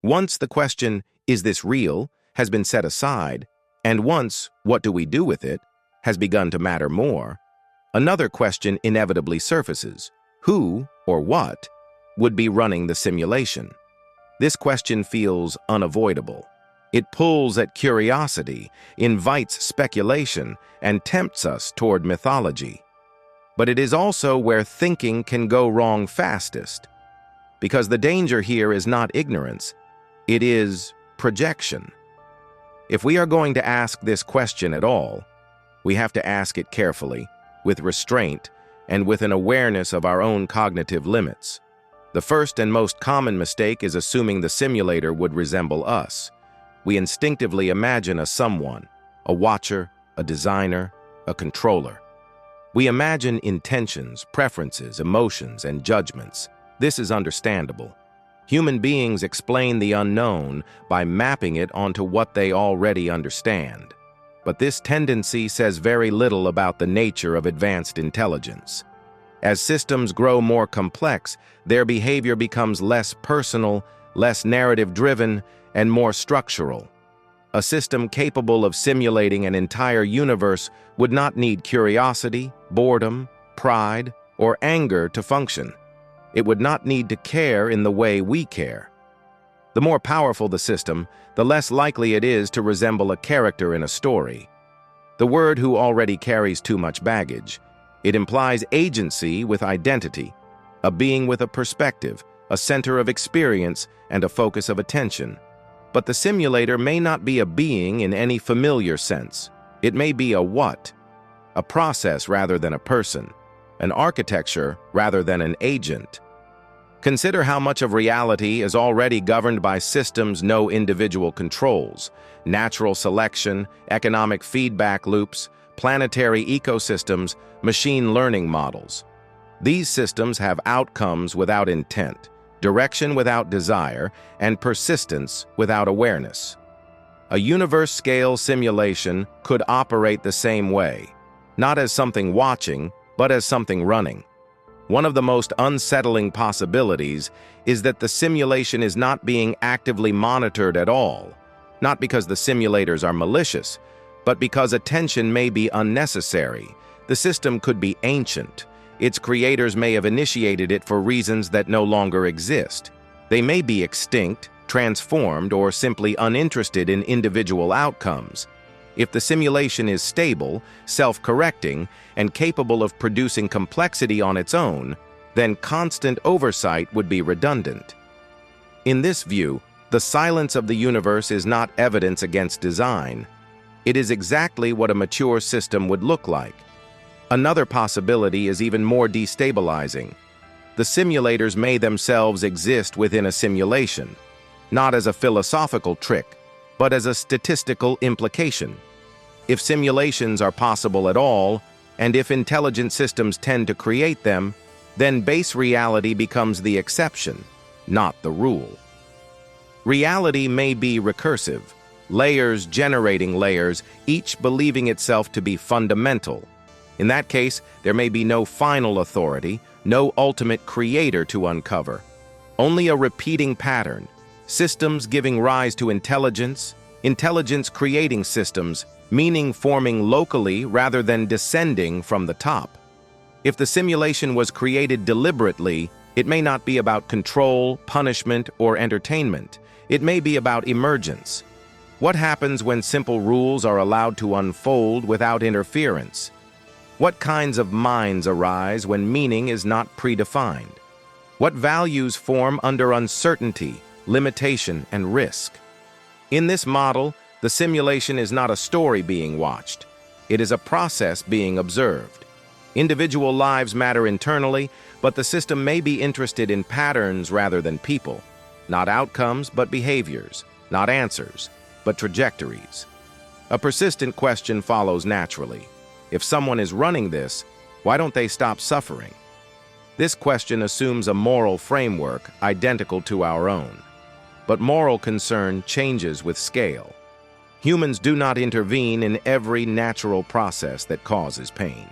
Once the question, "Is this real?" has been set aside, and once, "What do we do with it?" has begun to matter more, another question inevitably surfaces: who, or what, would be running the simulation? This question feels unavoidable. It pulls at curiosity, invites speculation, and tempts us toward mythology. But it is also where thinking can go wrong fastest, because the danger here is not ignorance, it is projection. If we are going to ask this question at all, we have to ask it carefully, with restraint, and with an awareness of our own cognitive limits. The first and most common mistake is assuming the simulator would resemble us. We instinctively imagine a someone, a watcher, a designer, a controller. We imagine intentions, preferences, emotions, and judgments. This is understandable. Human beings explain the unknown by mapping it onto what they already understand. But this tendency says very little about the nature of advanced intelligence. As systems grow more complex, their behavior becomes less personal, less narrative-driven, and more structural. A system capable of simulating an entire universe would not need curiosity, boredom, pride, or anger to function. It would not need to care in the way we care. The more powerful the system, the less likely it is to resemble a character in a story. The word "who" already carries too much baggage. It implies agency with identity, a being with a perspective, a center of experience, and a focus of attention. But the simulator may not be a being in any familiar sense. It may be a what, a process rather than a person, an architecture rather than an agent. Consider how much of reality is already governed by systems no individual controls: natural selection, economic feedback loops, planetary ecosystems, machine learning models. These systems have outcomes without intent, direction without desire, and persistence without awareness. A universe-scale simulation could operate the same way, not as something watching, but as something running. One of the most unsettling possibilities is that the simulation is not being actively monitored at all, not because the simulators are malicious, but because attention may be unnecessary. The system could be ancient. Its creators may have initiated it for reasons that no longer exist. They may be extinct, transformed, or simply uninterested in individual outcomes. If the simulation is stable, self-correcting, and capable of producing complexity on its own, then constant oversight would be redundant. In this view, the silence of the universe is not evidence against design. It is exactly what a mature system would look like. Another possibility is even more destabilizing. The simulators may themselves exist within a simulation, not as a philosophical trick, but as a statistical implication. If simulations are possible at all, and if intelligent systems tend to create them, then base reality becomes the exception, not the rule. Reality may be recursive, layers generating layers, each believing itself to be fundamental. In that case, there may be no final authority, no ultimate creator to uncover, only a repeating pattern, systems giving rise to intelligence, intelligence creating systems, meaning forming locally rather than descending from the top. If the simulation was created deliberately, it may not be about control, punishment, or entertainment. It may be about emergence. What happens when simple rules are allowed to unfold without interference? What kinds of minds arise when meaning is not predefined? What values form under uncertainty, limitation, and risk? In this model, the simulation is not a story being watched. It is a process being observed. Individual lives matter internally, but the system may be interested in patterns rather than people. Not outcomes, but behaviors. Not answers, but trajectories. A persistent question follows naturally. If someone is running this, why don't they stop suffering? This question assumes a moral framework identical to our own. But moral concern changes with scale. Humans do not intervene in every natural process that causes pain.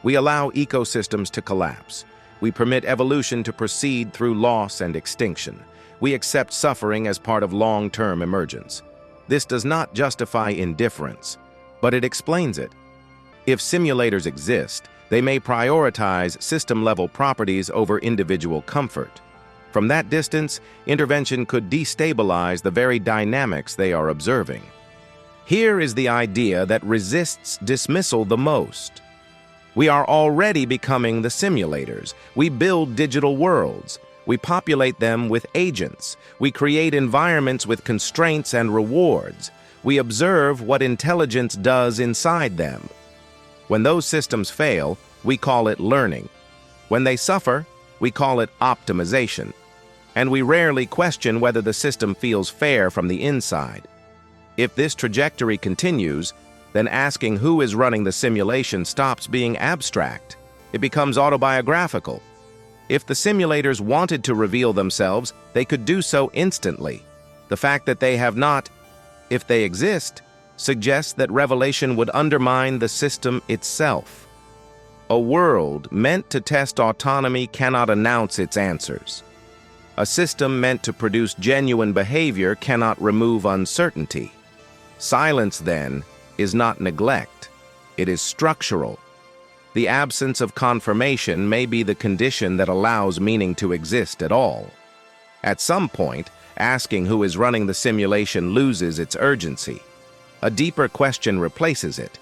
We allow ecosystems to collapse. We permit evolution to proceed through loss and extinction. We accept suffering as part of long-term emergence. This does not justify indifference, but it explains it. If simulators exist, they may prioritize system-level properties over individual comfort. From that distance, intervention could destabilize the very dynamics they are observing. Here is the idea that resists dismissal the most. We are already becoming the simulators. We build digital worlds. We populate them with agents. We create environments with constraints and rewards. We observe what intelligence does inside them. When those systems fail, we call it learning. When they suffer, we call it optimization. And we rarely question whether the system feels fair from the inside. If this trajectory continues, then asking who is running the simulation stops being abstract. It becomes autobiographical. If the simulators wanted to reveal themselves, they could do so instantly. The fact that they have not, if they exist, suggests that revelation would undermine the system itself. A world meant to test autonomy cannot announce its answers. A system meant to produce genuine behavior cannot remove uncertainty. Silence, then, is not neglect. It is structural. The absence of confirmation may be the condition that allows meaning to exist at all. At some point, asking who is running the simulation loses its urgency. A deeper question replaces it.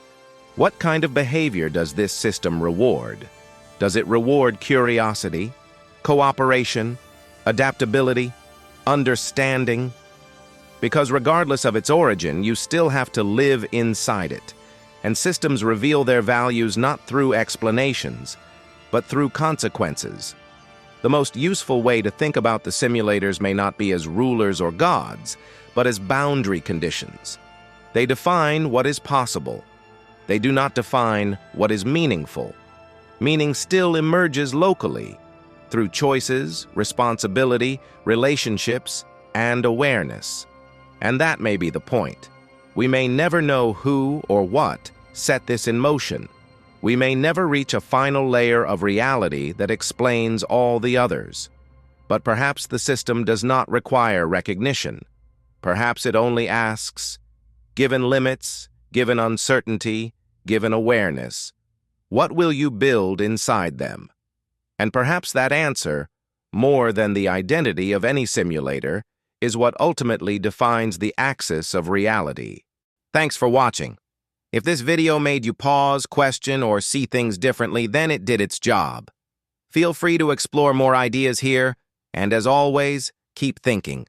What kind of behavior does this system reward? Does it reward curiosity, cooperation, adaptability, understanding? Because regardless of its origin, you still have to live inside it. And systems reveal their values not through explanations, but through consequences. The most useful way to think about the simulators may not be as rulers or gods, but as boundary conditions. They define what is possible. They do not define what is meaningful. Meaning still emerges locally, through choices, responsibility, relationships, and awareness. And that may be the point. We may never know who or what set this in motion. We may never reach a final layer of reality that explains all the others. But perhaps the system does not require recognition. Perhaps it only asks, given limits, given uncertainty, given awareness, what will you build inside them? And perhaps that answer, more than the identity of any simulator, is what ultimately defines the axis of reality. Thanks for watching. If this video made you pause, question, or see things differently, then it did its job. Feel free to explore more ideas here, and as always, keep thinking.